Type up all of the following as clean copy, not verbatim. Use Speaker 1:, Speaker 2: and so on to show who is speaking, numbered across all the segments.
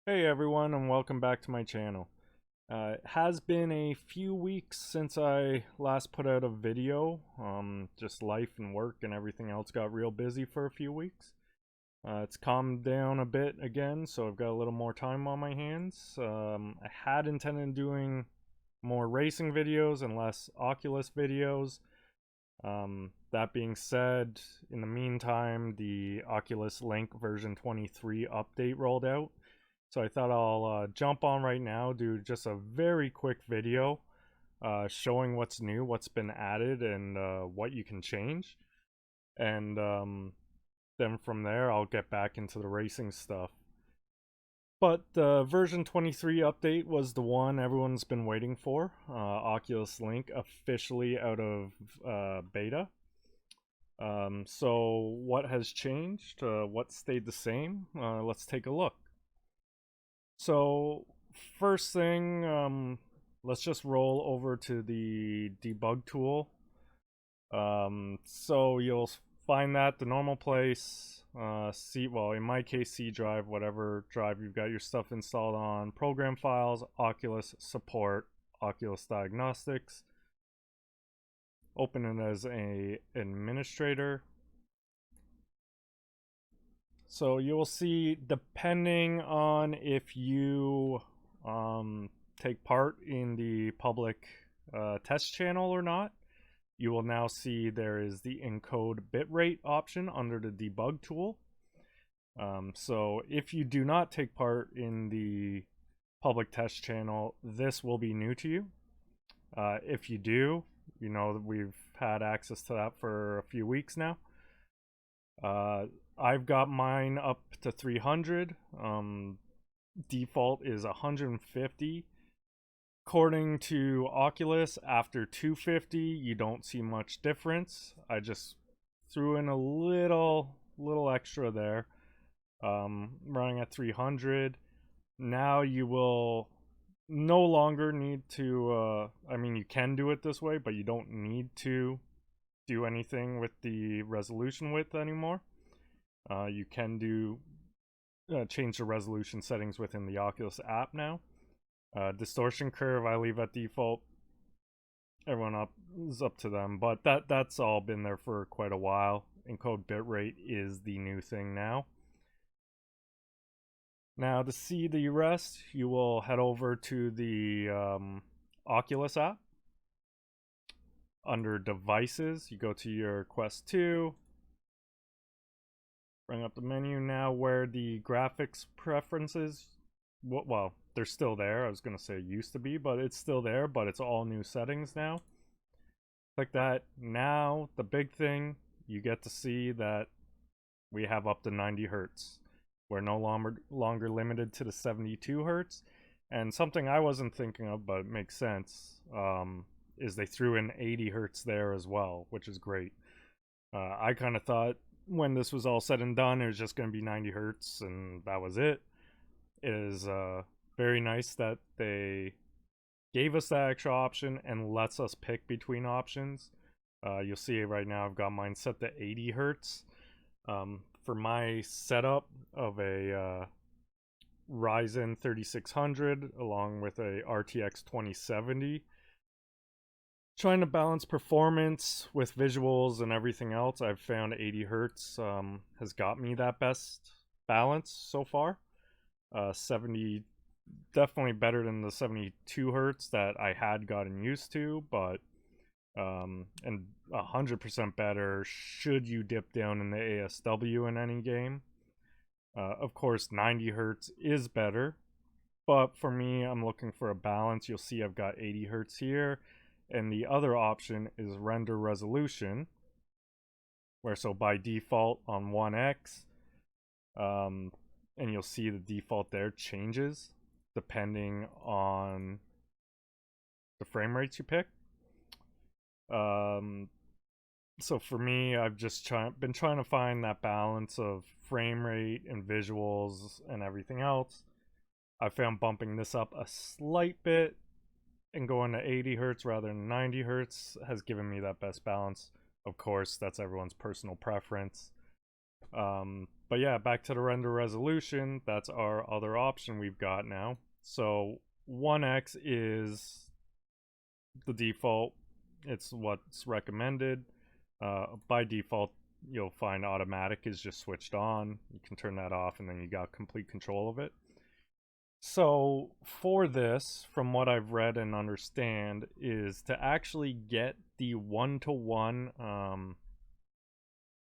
Speaker 1: Hey everyone, and welcome back to my channel. It has been a few weeks since I last put out a video. Just life and work and everything else got real busy for a few weeks. It's calmed down a bit again, so I've got a little more time on my hands. I had intended doing more racing videos and less Oculus videos. That being said, in the meantime, the Oculus Link version 23 update rolled out. So I thought I'll jump on right now, do just a very quick video showing what's new, what's been added, and what you can change. And then from there, I'll get back into the racing stuff. But the version 23 update was the one everyone's been waiting for. Oculus Link officially out of beta. So what has changed? What stayed the same? Let's take a look. So first thing, let's just roll over to the debug tool. So you'll find that the normal place. Well, in my case, C drive, whatever drive you've got your stuff installed on. Program files, Oculus support, Oculus diagnostics. Open it as a administrator. So you'll see, depending on if you take part in the public test channel or not, you will now see there is the encode bitrate option under the debug tool. So if you do not take part in the public test channel, this will be new to you. If you do, you know that we've had access to that for a few weeks now. I've got mine up to 300. Default is 150. According to Oculus, after 250, you don't see much difference. I just threw in a little extra there. Running at 300. Now you will no longer need to, I mean, you can do it this way, but you don't need to do anything with the resolution width anymore. You can do change the resolution settings within the Oculus app now. Distortion curve I leave at default. Everyone is up to them, but that's all been there for quite a while. Encode bitrate is the new thing now. Now to see the rest, you will head over to the Oculus app. Under devices, you go to your Quest 2. Bring up the menu now where the graphics preferences, well, they're still there. I was going to say used to be, but it's still there, but it's all new settings now. Click that. Now, the big thing, you get to see that we have up to 90 hertz. We're no longer limited to the 72 hertz. And something I wasn't thinking of, but it makes sense, is they threw in 80 hertz there as well, which is great. I kind of thought when this was all said and done, it was just going to be 90 hertz and that was it. It is very nice that they gave us that extra option and lets us pick between options. You'll see it right now. I've got mine set to 80 hertz. For my setup of a Ryzen 3600 along with a RTX 2070, trying to balance performance with visuals and everything else, I've found 80 hertz has got me that best balance so far. 70 definitely better than the 72 hertz that I had gotten used to, but and 100% better should you dip down in the ASW in any game. Of course, 90 hertz is better, but for me, I'm looking for a balance. You'll see I've got 80 hertz here, and the other option is render resolution, where so by default on 1x, and you'll see the default there changes depending on the frame rates you pick. So for me, I've just been trying to find that balance of frame rate and visuals and everything else. I found bumping this up a slight bit and going to 80 hertz rather than 90 hertz has given me that best balance. Of course, that's everyone's personal preference. But yeah, back to the render resolution. That's our other option we've got now. So 1x is the default. It's what's recommended. By default, you'll find automatic is just switched on. You can turn that off and then you got complete control of it. So for this, from what I've read and understand, is to actually get the one-to-one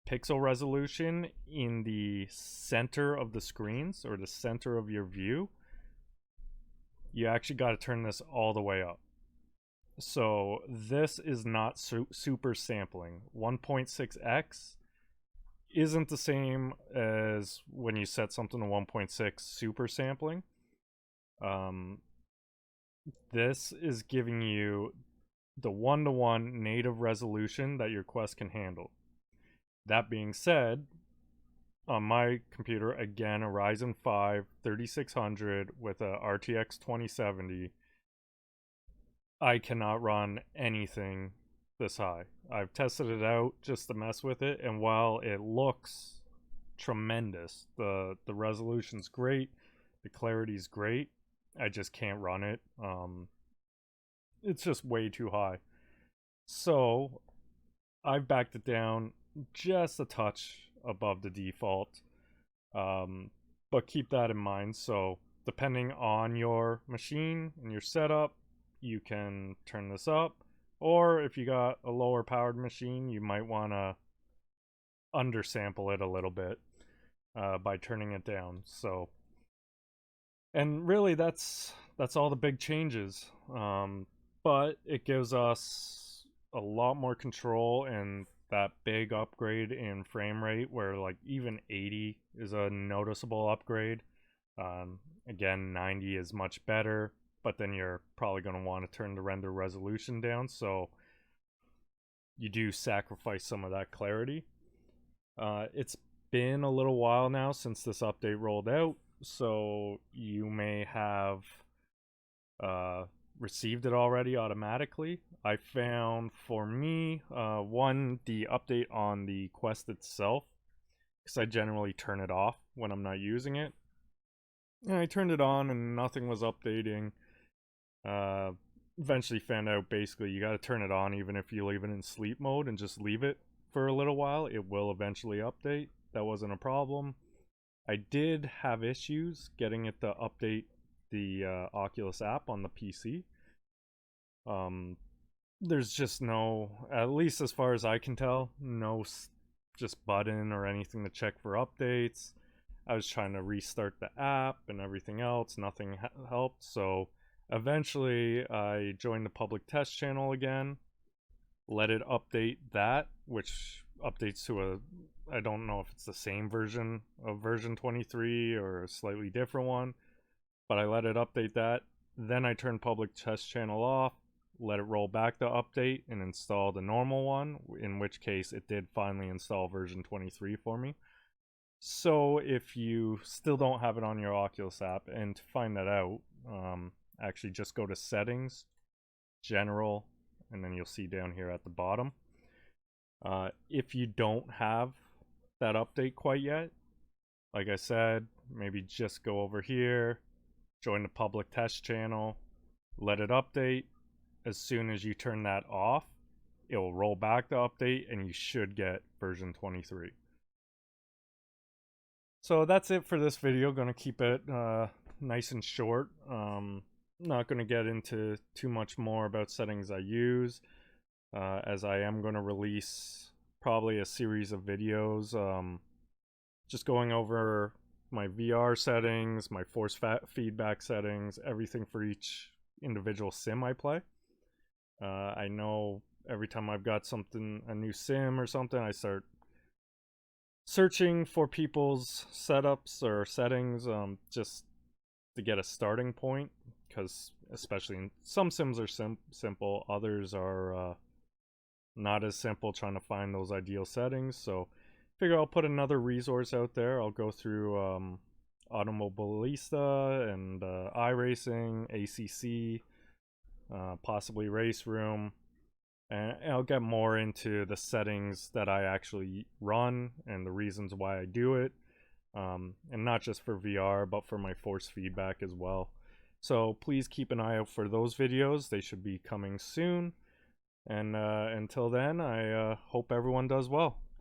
Speaker 1: pixel resolution in the center of the screens or the center of your view, you actually got to turn this all the way up. So this is not super sampling. 1.6x isn't the same as when you set something to 1.6 super sampling. This is giving you the one-to-one native resolution that your Quest can handle. That being said, on my computer, again, a Ryzen 5 3600 with a RTX 2070, I cannot run anything this high. I've tested it out just to mess with it, and while it looks tremendous, the resolution's great, the clarity's great, I just can't run it. It's just way too high. So I've backed it down just a touch above the default. But keep that in mind. So depending on your machine and your setup, you can turn this up. Or if you got a lower powered machine, you might want to undersample it a little bit by turning it down. So, and really that's all the big changes. But it gives us a lot more control and that big upgrade in frame rate where like even 80 is a noticeable upgrade. Again, 90 is much better, but then you're probably going to want to turn the render resolution down, so you do sacrifice some of that clarity. It's been a little while now since this update rolled out, so you may have received it already automatically. I found for me, one, the update on the Quest itself, because I generally turn it off when I'm not using it. And I turned it on and nothing was updating. Eventually found out basically you got to turn it on even if you leave it in sleep mode and just leave it for a little while. It will eventually update. That wasn't a problem. I did have issues getting it to update the Oculus app on the PC. There's just no, at least as far as I can tell, no just button or anything to check for updates. I was trying to restart the app and everything else, nothing helped. So eventually I joined the public test channel again, let it update that, which updates to a, I don't know if it's the same version of version 23 or a slightly different one, but I let it update that. Then I turned public test channel off, let it roll back to update and install the normal one, in which case it did finally install version 23 for me. So if you still don't have it on your Oculus app, and to find that out, actually just go to settings, general, and then you'll see down here at the bottom. If you don't have that update quite yet, like I said, maybe just go over here, join the public test channel, let it update. As soon as you turn that off, it will roll back the update and you should get version 23. So that's it for this video. Gonna keep it nice and short. Not gonna get into too much more about settings I use, as I am gonna release probably a series of videos just going over my VR settings, my force feedback settings, everything for each individual sim I play. I know every time I've got something, a new sim or something, I start searching for people's setups or settings just to get a starting point, because especially in some sims are simple, others are not as simple, trying to find those ideal settings. So figure I'll put another resource out there. I'll go through Automobilista and iRacing, ACC, possibly Race Room, And I'll get more into the settings that I actually run and the reasons why I do it. And not just for VR, but for my force feedback as well. So please keep an eye out for those videos. They should be coming soon. And until then, I hope everyone does well.